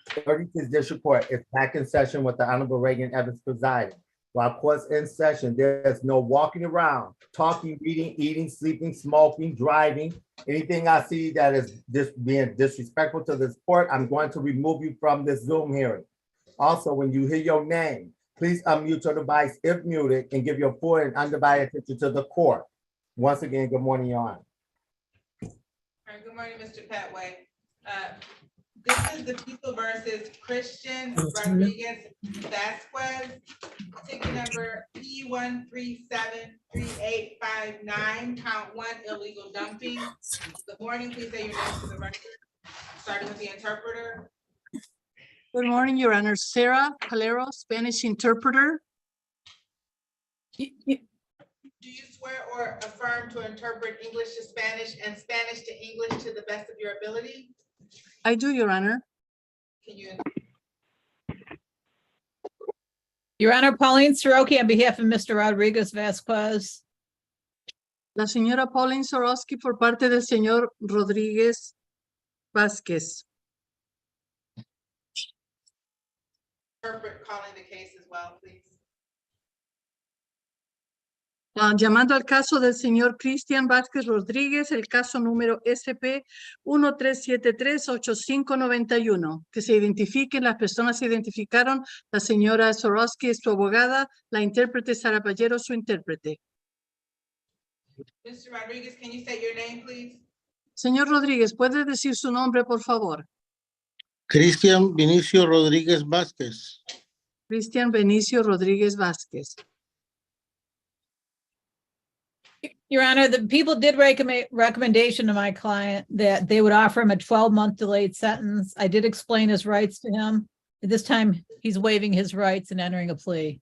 36th District Court is back in session with the Honorable Raeigen Evans presiding. While court's in session, there's no walking around, talking, reading, eating, sleeping, smoking, driving. Anything I see that is just being disrespectful to this court, I'm going to remove you from this Zoom hearing. Also, when you hear your name, please unmute your device if muted and give your full and undivided attention to the court. Once again, good morning, Your Honor. All right, good morning, Mr. Petway. This is the people versus Christian Rodriguez Vasquez, ticket number P1373859, count 1, illegal dumping. Good morning, please say your name for the record, starting with the interpreter. Good morning, Your Honor. Sarah Calero, Spanish interpreter. Do you swear or affirm to interpret English to Spanish and Spanish to English to the best of your ability? I do, Your Honor. Can you? Your Honor, Pauline Soroki on behalf of Mr. Rodriguez Vasquez. La señora Pauline Sorosky por parte del señor Rodríguez Vázquez. Interpret calling the case as well, please. Llamando al caso del señor Cristian Vázquez Rodríguez, el caso número SP 1373-8591. Que se identifiquen, las personas se identificaron, la señora Sorosky es su abogada, la intérprete Sara Pallero, su intérprete. Mr. Rodriguez, can you say your name, please? Señor Rodríguez, ¿puede decir su nombre, por favor? Cristian Vinicio Rodríguez Vázquez. Cristian Benicio Rodríguez Vázquez. Your Honor, the people did recommendation to my client that they would offer him a 12-month delayed sentence. I did explain his rights to him. At this time, he's waiving his rights and entering a plea.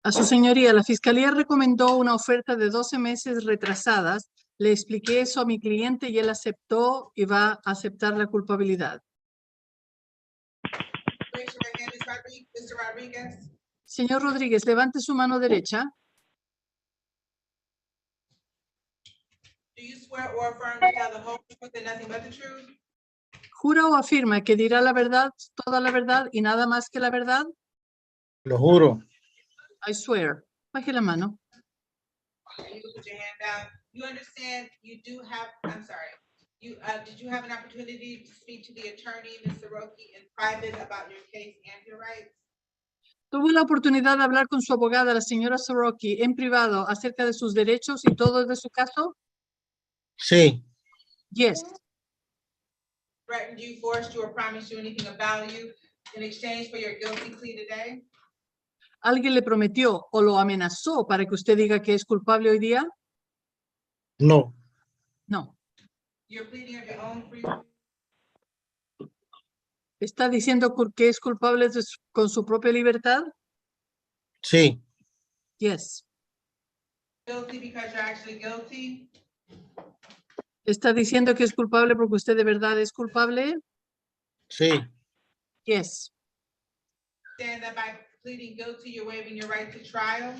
A su señoría, la Fiscalía recomendó una oferta de 12 meses retrasadas. Le expliqué eso a mi cliente y él aceptó y va a aceptar la culpabilidad. Raise your right hand, Mr. Rodriguez. Señor Rodríguez, levante su mano derecha. Do you swear or affirm to tell the whole truth and nothing but the truth? ¿Jura o afirma que dirá la verdad, toda la verdad y nada más que la verdad? Lo juro. I swear. Baje la mano. You can put your hand down. You understand you do have, I'm sorry. Did you have an opportunity to speak to the attorney, Ms. Soroki, in private about your case and your rights? Tuvo la oportunidad de hablar con su abogada, la señora Soroki, en privado acerca de sus derechos y todo de su caso? Sí. Yes. Threatened you, forced you, or promised you anything about you in exchange for your guilty plea today? ¿Alguien le prometió o lo amenazó para que usted diga que es culpable hoy día? No. No. You're pleading of your own free. ¿Está diciendo que es culpable con su propia libertad? Sí. Yes. Guilty because you're actually guilty? ¿Está diciendo que es culpable porque usted de verdad es culpable? Sí. Yes. Understand that by pleading guilty, you're waiving your right to trial?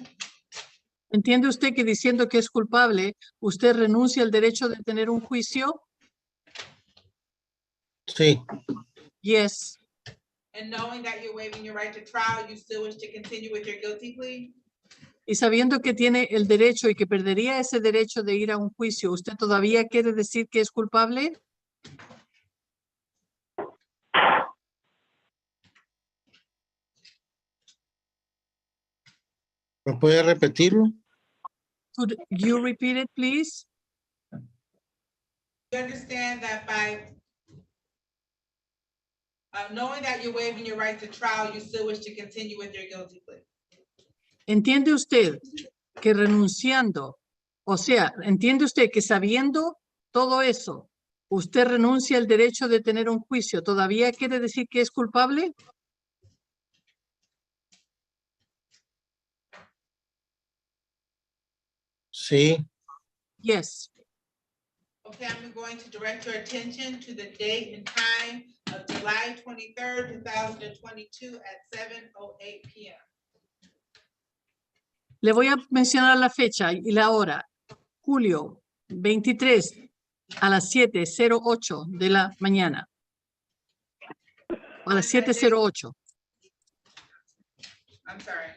¿Entiende usted que diciendo que es culpable, usted renuncia al derecho de tener un juicio? Sí. Yes. And knowing that you're waiving your right to trial, you still wish to continue with your guilty plea? Y sabiendo que tiene el derecho y que perdería ese derecho de ir a un juicio, ¿usted todavía quiere decir que es culpable? ¿Me puede repetirlo? Could you repeat it, please? You understand that by knowing that you're waiving your right to trial, you still wish to continue with your guilty plea? ¿Entiende usted que renunciando, o sea, entiende usted que sabiendo todo eso, usted renuncia al derecho de tener un juicio, ¿todavía quiere decir que es culpable? Sí. Yes. Okay, I'm going to direct your attention to the date and time of July 23rd, 2022 at 7:08 p.m. Le voy a mencionar la fecha y la hora. Julio 23 a las 7:08 de la mañana. a las On that date- 7:08. I'm sorry.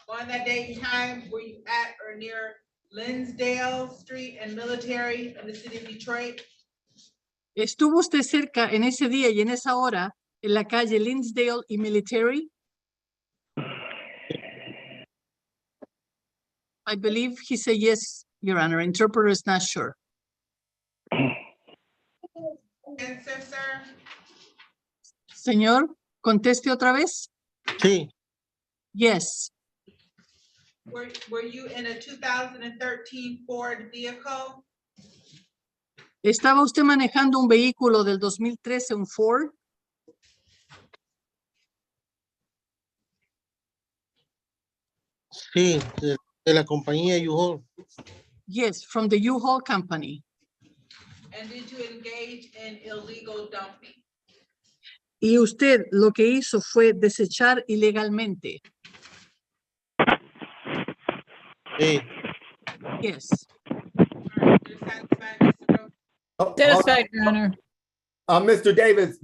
On that date and time, were you at or near Linsdale Street and Military in the city of Detroit? ¿Estuvo usted cerca en ese día y en esa hora en la calle Linsdale y Military? I believe he said yes, Your Honor. Interpreter is not sure. Answer, sir? Señor, conteste otra vez. Sí, Yes. Were you in a 2013 Ford vehicle? ¿Estaba usted manejando un vehículo del 2013, un Ford? sí, de la compañía U-Haul. Yes, from the U-Haul company. And did you engage in illegal dumping? Y usted lo que hizo fue desechar ilegalmente. Sí, Yes. All right, you're satisfied, Mr. Rowe? Oh, hold on. Satisfied, Your Honor. Mr. Davis,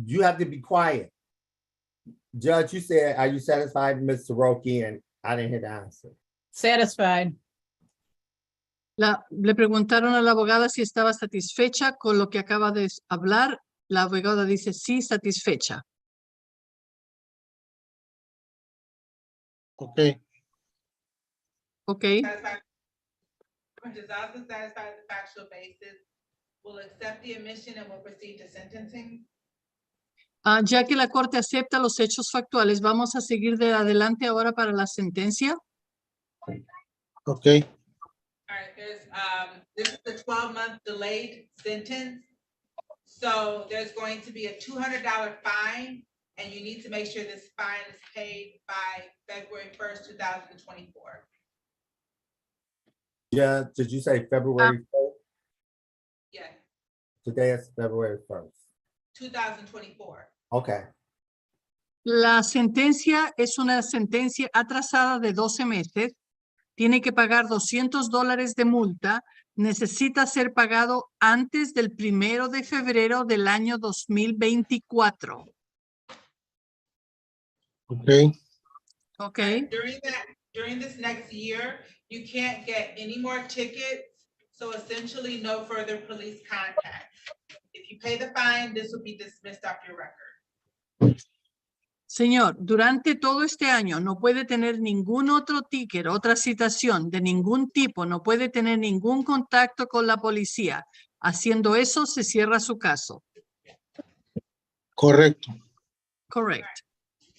you have to be quiet. Judge, you said, are you satisfied, Mr. Roki? And I didn't hear the answer. Satisfied. Le preguntaron a la abogada si estaba satisfecha con lo que acaba de hablar. La abogada dice sí, satisfecha. ok, Ok. Satisfied? Which is also satisfied with the factual basis. Will accept the admission and will proceed to sentencing. Ya que la corte acepta los hechos factuales, vamos a seguir de adelante ahora para la sentencia. ok, All right, this is a 12-month delayed sentence. So there's going to be a $200 fine, and you need to make sure this fine is paid by February 1st, 2024. Yeah, did you say February 1st? Yes, Today is February 1st. 2024. Okay, La sentencia es una sentencia atrasada de 12 meses. Tiene que pagar $200 de multa. Necesita ser pagado antes del 1 de febrero del año 2024. ok, Ok. During this next year, you can't get any more tickets. So essentially no further police contact. If you pay the fine, this will be dismissed off your record. Señor, durante todo este año no puede tener ningún otro ticket, otra citación de ningún tipo, no puede tener ningún contacto con la policía. Haciendo eso, se cierra su caso. correcto. Correct.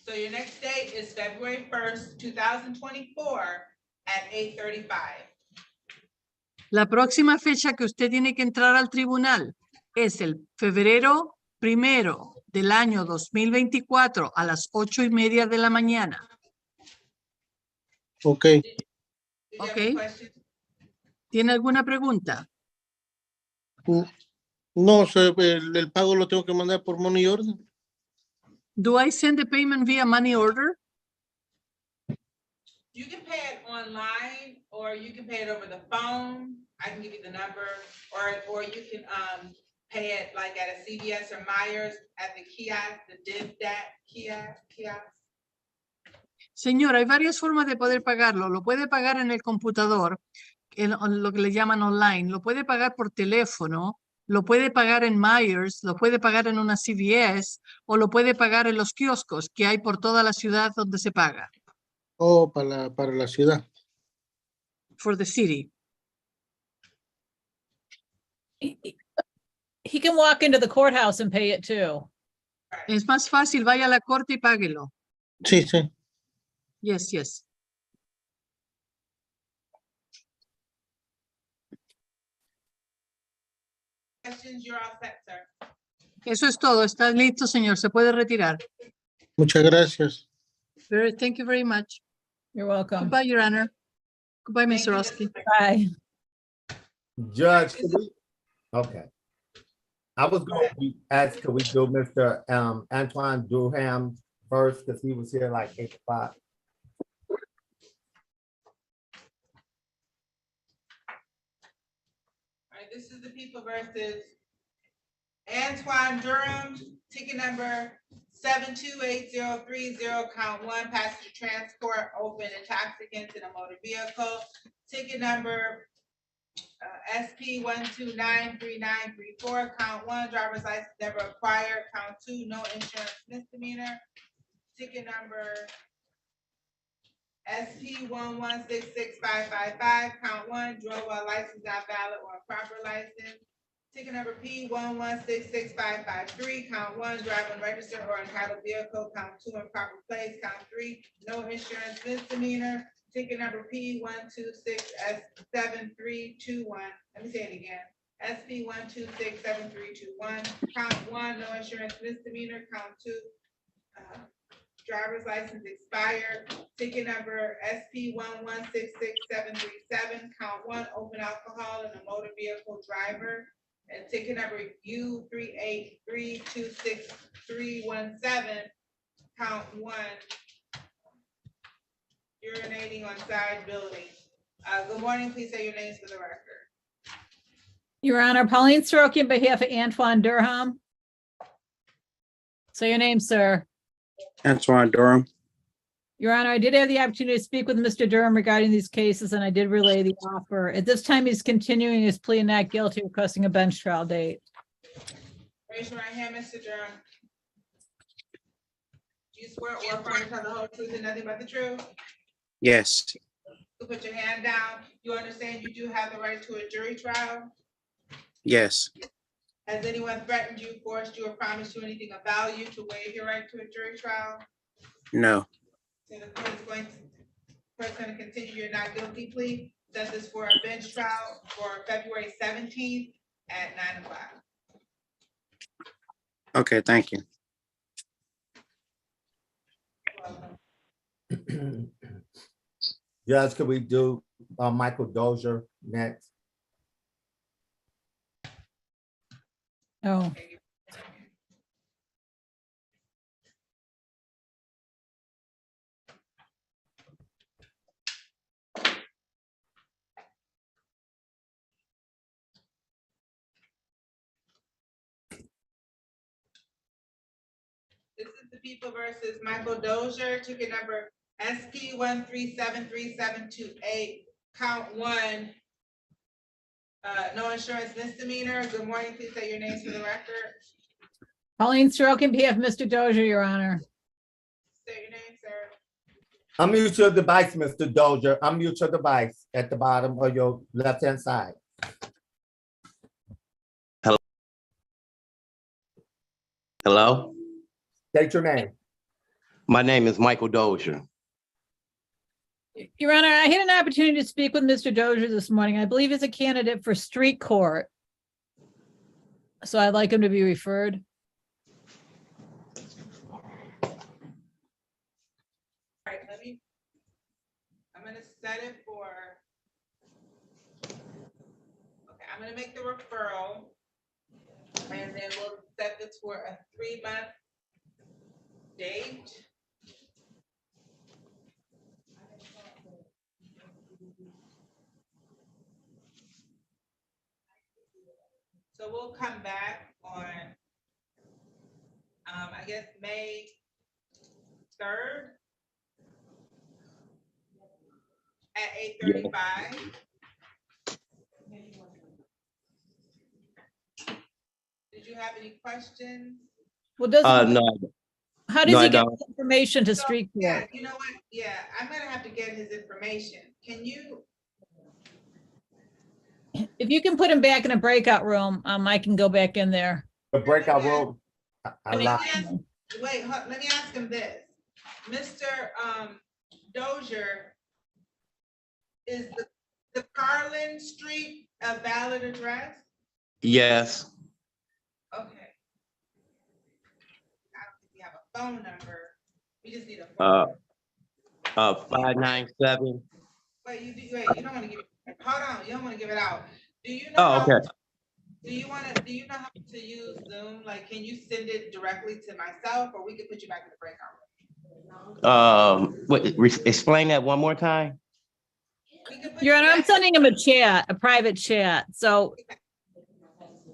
So your next date is February 1st, 2024 at 8:35. La próxima fecha que usted tiene que entrar al tribunal es el febrero 1 del año 2024 a las 8:30 de la mañana. Ok, Did you have any Okay. questions? ¿Tiene alguna pregunta? no, el pago lo tengo que mandar por money order. You can pay it online, or you can pay it over the phone. I can give you the number, or you can pay it like at a CVS or Myers at the kiosk, the kiosk. Señor, hay varias formas de poder pagarlo. Lo puede pagar en el computador, en lo que le llaman online. Lo puede pagar por teléfono. Lo puede pagar en Myers. Lo puede pagar en una CVS. O lo puede pagar en los kioscos que hay por toda la ciudad donde se paga. Oh, para la ciudad. For the city. He can walk into the courthouse and pay it too. Es más fácil, vaya a la corte y páguelo. Sí, sí. Yes, yes. Questions, you're all set, sir. Eso es todo. Está listo, señor. Se puede retirar. Muchas gracias. Thank you very much. You're welcome. Goodbye, Your Honor. Goodbye, Thank Mr. you, Oski. Bye. Judge, okay. I was going to ask, could we do Mr. Antoine Durham first, because he was here like 8 o'clock. All right, this is the people versus Antoine Durham, ticket number 728-030, count one, passenger transport, open intoxicants in a motor vehicle. Ticket number SP 1293934, count one, driver's license never acquired, count two, no insurance misdemeanor. Ticket number SP 1166555, count one, drove a license not valid or improper license. Ticket number P 1166553, count one, drive unregistered or entitled vehicle, count two, improper place, count three, no insurance misdemeanor. Ticket number P 126S7321, let me say it again, SP 1267321, count one, no insurance misdemeanor, count two, driver's license expired. Ticket number SP 1166737, count one, open alcohol in a motor vehicle driver. And ticket number U 383263317, count one, urinating on side building. Good morning, please say your names for the record. Your Honor, Pauline Soroki on behalf of Antoine Durham. Say your name, sir. Antoine Durham. Your Honor, I did have the opportunity to speak with Mr. Durham regarding these cases, and I did relay the offer. At this time, he's continuing his plea of not guilty, requesting a bench trial date. Raise your right hand, Mr. Durham. Do you swear or affirm to tell the whole truth and nothing but the truth? Yes. You put your hand down. You understand you do have the right to a jury trial? Yes. Has anyone threatened you, forced you, or promised you anything of value to waive your right to a jury trial? No. So the court is going to continue your not guilty plea. Set this for a bench trial for February 17th at 9 o'clock. Okay, thank you. Judge, could we do Michael Dozier next? Oh, This is the People versus Michael Dozier, ticket number SP 1373728, count one. No insurance misdemeanor. Good morning, please say your names for the record. Pauline Soroki on behalf of Mr. Dozier, Your Honor. Say your name, sir. Unmute your device, Mr. Dozier. Unmute your device at the bottom of your left-hand side. Hello, State your name. my name is Michael Dozier. Your Honor, I had an opportunity to speak with Mr. Dozier this morning. I believe he's a candidate for street court. So I'd like him to be referred. All right, I'm gonna set it for. Okay, I'm gonna make the referral. And then we'll set this for a 3-month date. So we'll come back on, I guess, May 3rd at 8:35. Did you have any questions? Well, does, No, how does no, I he get don't. information to So, street yeah, court? you know what? Yeah, I'm gonna have to get his information. Can you, If you can put him back in a breakout room, I can go back in there. The breakout room. wait, let me ask him this. Mr. Dozier, is the Carlin Street a valid address? Yes, Okay. I don't think we have a phone number. We just need a uh, phone. 597. Wait, you don't wanna give it, hold on, you don't wanna give it out. Do you know? Oh, how- okay. Do you know how to use Zoom? Like, can you send it directly to myself, or we could put you back in the breakout room? Explain that one more time. We could put Your you Honor, I'm back- sending him a chat, a private chat. So,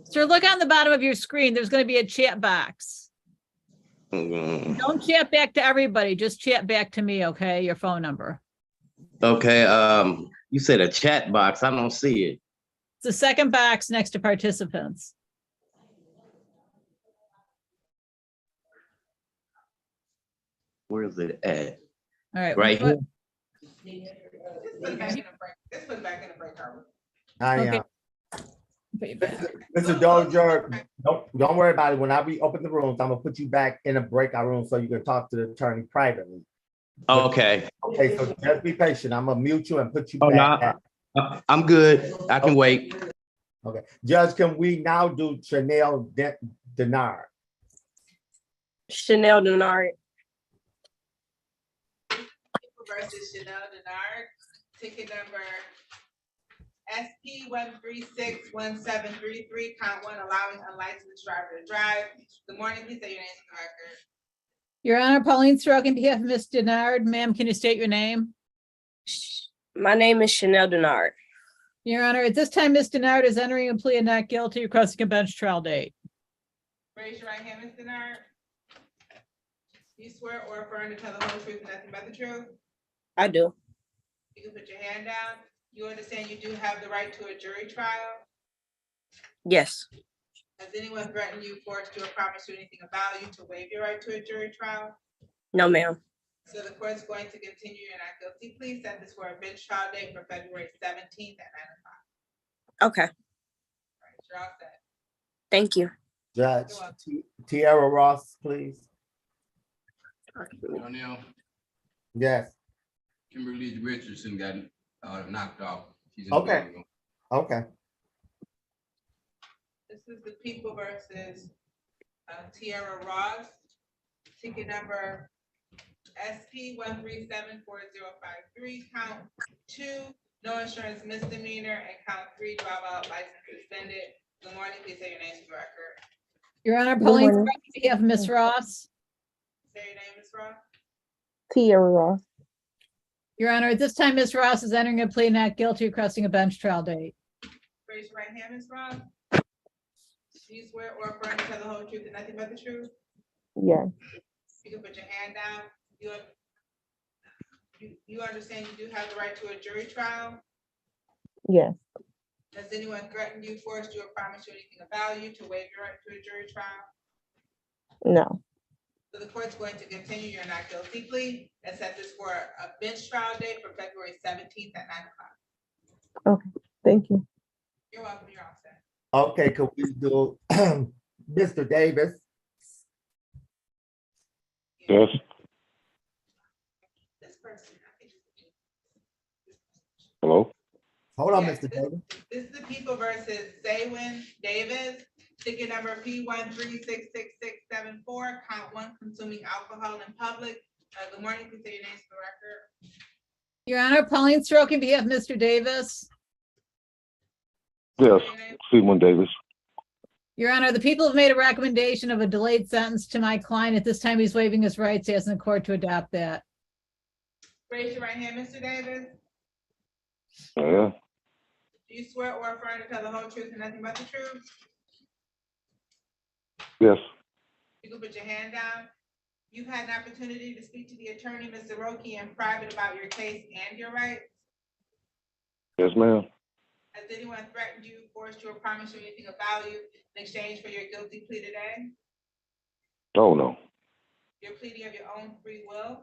sir, look on the bottom of your screen. There's going to be a chat box. Don't chat back to everybody, just chat back to me, okay? Your phone number. Okay, you said a chat box. I don't see it. It's the second box next to participants. Where is it at? All right. Right what- here? Just put it back in the break. Just put it back in the break room. I Okay. am. Put you back. Mr. Dozier, don't worry about it. When I reopen the rooms, I'm gonna put you back in a breakout room so you can talk to the attorney privately. Okay. Okay, so just be patient. I'm gonna mute you and put you Oh, back. no, I'm good. I can wait. Okay, Judge, can we now do Chanel Denard? Chanel Denard. Versus Chanel Denard, ticket number SP 1361733, count one, allowing unlicensed driver to drive. Good morning, please say your name for the record. Your Honor, Pauline Stroke, on behalf of Ms. Denard, ma'am, can you state your name? My name is Chanel Denard. Your Honor, at this time, Ms. Denard is entering a plea of not guilty, requesting a bench trial date. Raise your right hand, Ms. Denard. You swear or affirm to tell the whole truth and nothing but the truth? I do. You can put your hand down. You understand you do have the right to a jury trial? Yes. Has anyone threatened you, forced you, or promised you anything about you to waive your right to a jury trial? No, ma'am. So the court's going to continue your not guilty plea, set this for a bench trial date for February 17th at 9 o'clock. Okay. All right, you're all set. Thank you. Judge You're welcome. Tierra Ross, please. O'Neill, Yes, Kimberly Richardson got knocked off. She's in Okay. the waiting room. okay. This is the People versus Tierra Ross, ticket number SP 1374053, count 2, no insurance misdemeanor, and count 3, drive out license suspended. Good morning, please say your name for the record. Your Honor, Pauline morning. Stroke, on behalf of Ms. Ross. Say your name, Ms. Ross. Tierra Ross. Your Honor, at this time, Ms. Ross is entering a plea of not guilty, requesting a bench trial date. Raise your right hand, Ms. Ross. Do you swear or affirm to tell the whole truth and nothing but the truth? Yes. You can put your hand down. You understand you do have the right to a jury trial? Yes. Has anyone threatened you, forced you, or promised you anything of value to waive your right to a jury trial? No. So the court's going to continue your not guilty plea and set this for a bench trial date for February 17th at 9 o'clock. Thank you. You're welcome, you're all set. Okay, could we do Mr. Davis? Yes, This person, I think. hello? Hold on, Yes, Mr. Davis. This is the People versus Zaywin Davis, ticket number P 1366674, count 1, consuming alcohol in public. Good morning, please say your names for the record. Your Honor, Pauline Stroke, on behalf of Mr. Davis. Yes, Say your name. Seaman Davis. Your Honor, the people have made a recommendation of a delayed sentence to my client. At this time, he's waiving his rights, asking the court to adopt that. Raise your right hand, Mr. Davis. Yeah, Do you swear or affirm to tell the whole truth and nothing but the truth? yes, You can put your hand down. You've had an opportunity to speak to the attorney, Mr. Roki, in private about your case and your rights. yes, ma'am. Has anyone threatened you, forced you, or promised you anything of value in exchange for your guilty plea today? Oh, no. You're pleading of your own free will.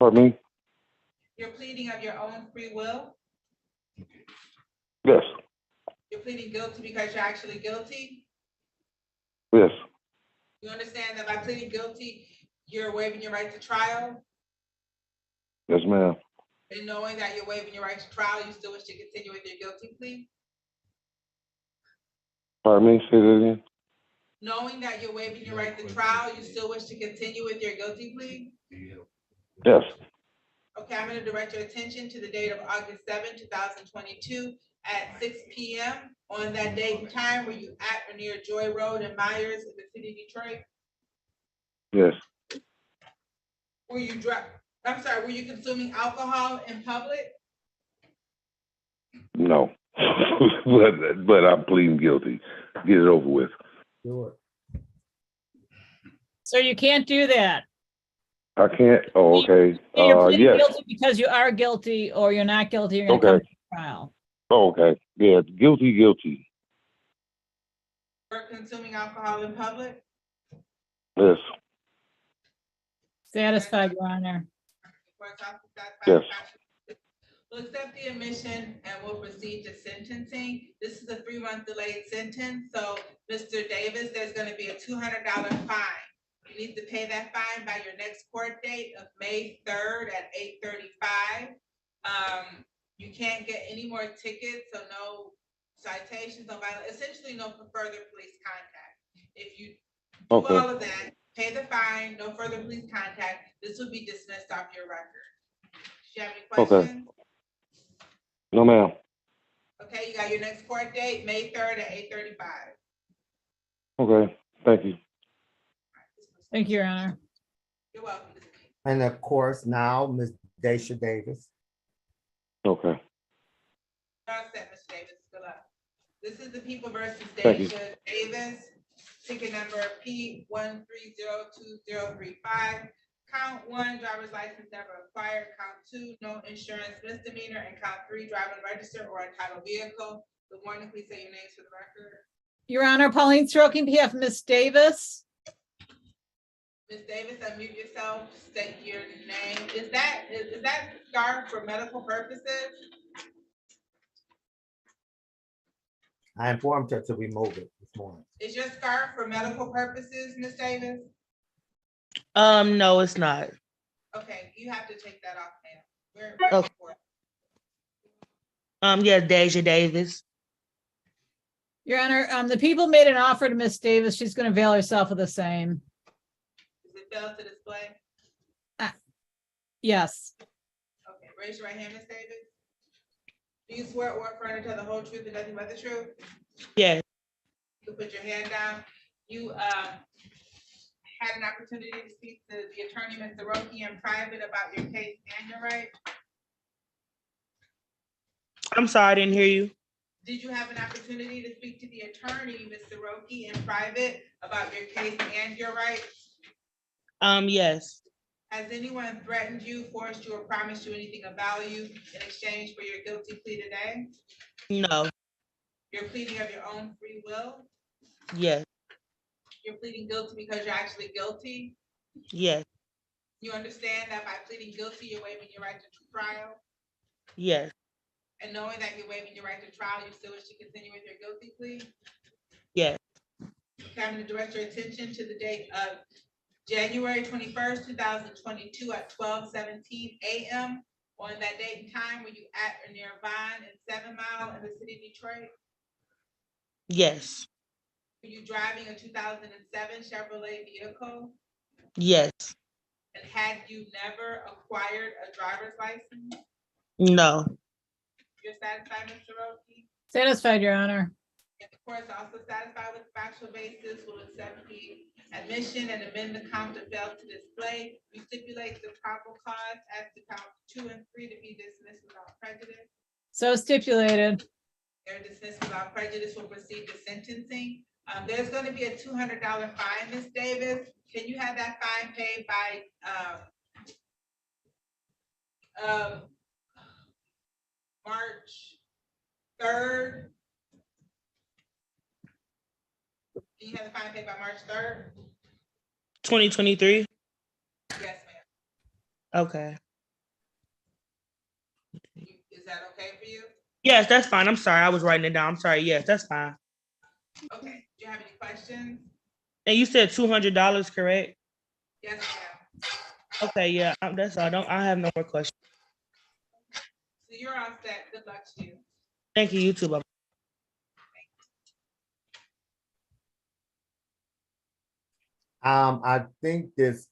Pardon me? You're pleading of your own free will. Yes, You're pleading guilty because you're actually guilty. yes, You understand that by pleading guilty, you're waiving your right to trial, yes, ma'am. and knowing that you're waiving your right to trial, you still wish to continue with your guilty plea? Pardon me, say that again? Knowing that you're waiving your right to trial, you still wish to continue with your guilty plea? Yes, Okay, I'm gonna direct your attention to the date of August 7, 2022 at 6 p.m. On that date and time, were you at or near Joy Road in Myers in the city of Detroit? yes, Were you were you consuming alcohol in public? no. But I'm pleading guilty. Get it over with. Do it. So you can't do that. I can't, oh, okay, You're pleading yes, guilty because you are guilty, or you're not guilty, you're gonna come Okay. to trial. oh, okay, yeah, guilty, For consuming alcohol in public? yes, Satisfied, Your Honor. Court's officer satisfied Yes. with factual- We'll accept the admission and we'll proceed to sentencing. This is a 3-month delayed sentence, so Mr. Davis, there's gonna be a $200 fine. You need to pay that fine by your next court date of May 3rd at 8:35. You can't get any more tickets, so no citations, no essentially no further police contact. If you do Okay. all of that, pay the fine, no further police contact, this will be dismissed off your record. Do you have any Okay. questions? no, ma'am, Okay, you got your next court date, May 3rd at 8:35. okay, thank you. Thank you, Your Honor. You're welcome. And of course, now, Ms. Daisha Davis. Okay, All set, Mr. Davis, good luck. This is the People versus Thank you. Deja Davis, ticket number P13022035. Count 1, driver's license never acquired. Count 2, no insurance misdemeanor. And count 3, driving registered or entitled vehicle. Good morning, please say your names for the record. Your Honor, Pauline Stroking, PF, Miss Davis. Ms. Davis, unmute yourself, state your name. Is that scarf for medical purposes? I informed her to remove it this morning. Is your scarf for medical purposes, Ms. Davis? No, it's not. Okay, you have to take that off now. We're Okay. ready for it. Yeah, Deja Davis. Your Honor, the people made an offer to Miss Davis. She's gonna avail herself of the same. Is it failed to display? Yes, Okay, raise your right hand, Ms. Davis. Do you swear or affirm to tell the whole truth and nothing but the truth? Yes, You can put your hand down. You had an opportunity to speak to the attorney, Mr. Roki, in private about your case and your rights. I'm sorry, I didn't hear you. Did you have an opportunity to speak to the attorney, Mr. Roki, in private about your case and your rights? Yes, Has anyone threatened you, forced you, or promised you anything of value in exchange for your guilty plea today? no, You're pleading of your own free will? yes, You're pleading guilty because you're actually guilty? yes, You understand that by pleading guilty, you're waiving your right to trial? yes, And knowing that you're waiving your right to trial, you still wish to continue with your guilty plea? yes, Okay, I'm gonna direct your attention to the date of January 21st, 2022 at 12:17 a.m. On that date and time, were you at or near Vine and 7 Mile in the city of Detroit? yes, Were you driving a 2007 Chevrolet vehicle? yes, And had you never acquired a driver's license? no, You're satisfied, Mr. Roki? satisfied, Your Honor. And the court's also satisfied with the factual basis, will accept the admission and amend the count to fail to display. We stipulate the probable cause as to count 2 and 3 to be dismissed without prejudice. So stipulated. They're dismissed without prejudice. Will proceed to sentencing. There's going to be a $200 fine, Ms. Davis. Can you have that fine paid by March 3rd? Can you have the fine paid by March 3rd? 2023. Yes, ma'am. Okay. Is that okay for you? Yes, that's fine. I'm sorry, I was writing it down. I'm sorry. Yes, that's fine. Okay, do you have any questions? And you said $200, correct? Yes, ma'am. Okay, yeah, that's all. I have no more questions. So you're all set. Good luck to you. Thank you. You too. Bye. I think this,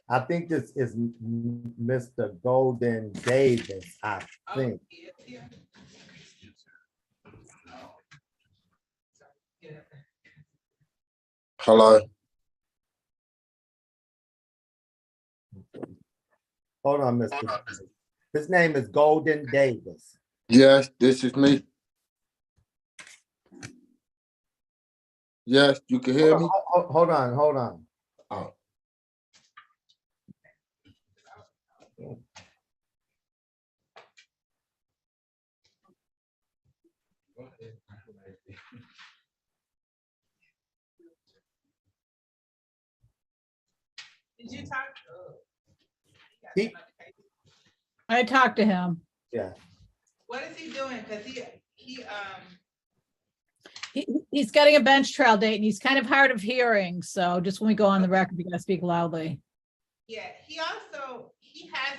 I think this is Mr. Golden Davis, I Oh, think. he is here. Yeah. Hello. Hold on, Mr. Davis. His name is Golden Davis. Yes, this is me. Yes, you can hear me? Hold on. Oh. Did you talk? He- I talked to him. Yeah. What is he doing? Cause He's getting a bench trial date and he's kind of hard of hearing. So just when we go on the record, we gotta speak loudly. yeah, he has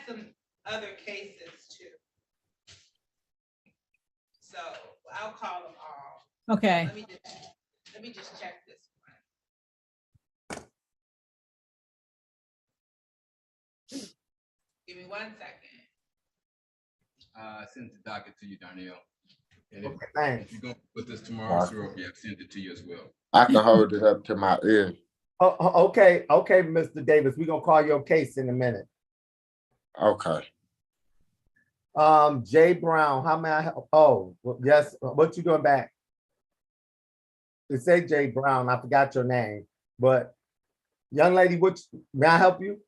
some other cases too. So I'll call them all. Okay. Let me just check this one. Give me 1 second. Send the docket to you, Darnell. And if, Okay, thanks. if you're gonna put this tomorrow, sure, yeah, send it to you as well. I can hold it up to my ear. Okay, Mr. Davis, we're gonna call your case in a minute. Okay. Jay Brown, how may I help? Oh, yes, what you doing back? It say Jay Brown, I forgot your name, but young lady, may I help you?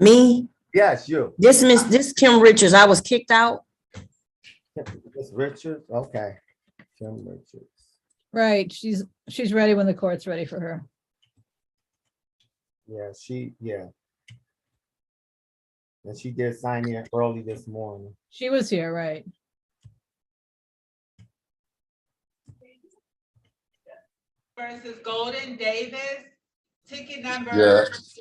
Me? Yes, you. This Kim Richards. I was kicked out. Miss Richards, okay. Kim Richards. Right. She's ready when the court's ready for her. Yeah. And she did sign in early this morning. She was here, right? Versus Golden Davis, ticket number Yes.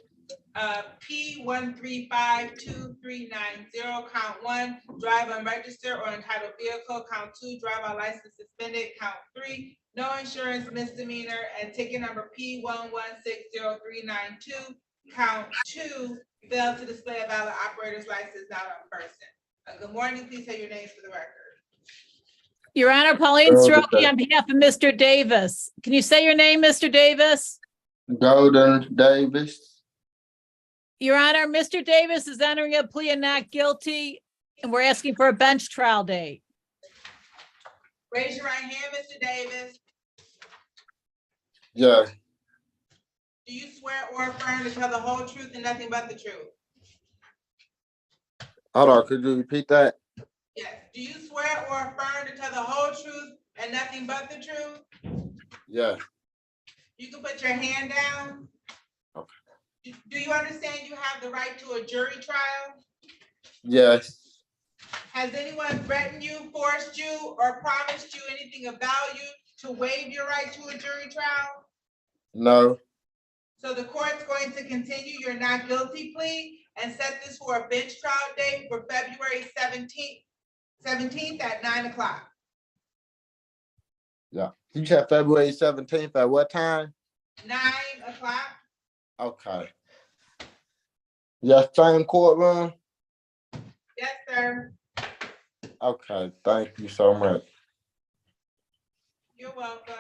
P135239, count 1, drive unregistered or entitled vehicle, count 2, drive on license suspended, count 3, no insurance misdemeanor, and ticket number P116032, count 2, fail to display a valid operator's license not on person. Good morning, please say your names for the record. Your Honor, Pauline Sroki on behalf of Mr. Davis. Can you say your name, Mr. Davis? Golden Davis. Your Honor, Mr. Davis is entering a plea of not guilty, and we're asking for a bench trial date. Raise your right hand, Mr. Davis. Yes. Do you swear or affirm to tell the whole truth and nothing but the truth? Hold on, could you repeat that? Yes. Do you swear or affirm to tell the whole truth and nothing but the truth? Yes. You can put your hand down. Okay. Do you understand you have the right to a jury trial? Yes. Has anyone threatened you, forced you, or promised you anything of value to waive your right to a jury trial? No. So the court's going to continue your not guilty plea and set this for a bench trial date for February 17th at 9 o'clock. Yeah. You said February 17th at what time? 9 o'clock. Okay. Yes, same courtroom? Yes, sir. Okay, thank you so much. You're welcome.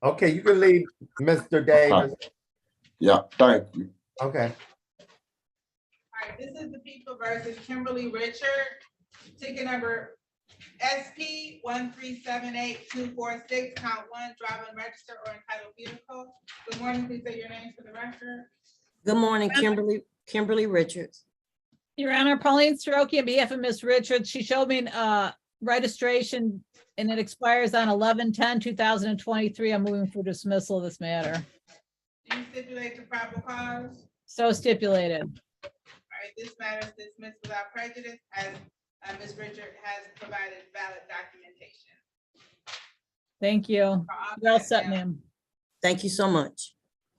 Okay, you can leave, Mr. Davis. Yeah, thank you. Okay. All right, this is the people versus Kimberly Richard, ticket number SP 1378246, count 1, drive unregistered or entitled vehicle. Good morning, please say your name for the record. Good morning, Kimberly Richards. Your Honor, Pauline Sroki on behalf of Ms. Richards. She showed me registration and it expires on 11/10/2023. I'm moving for dismissal of this matter. Do you stipulate to probable cause? So stipulated. All right, this matter is dismissed without prejudice as Ms. Richard has provided valid documentation. Thank you. You're all set, ma'am. Thank you so much.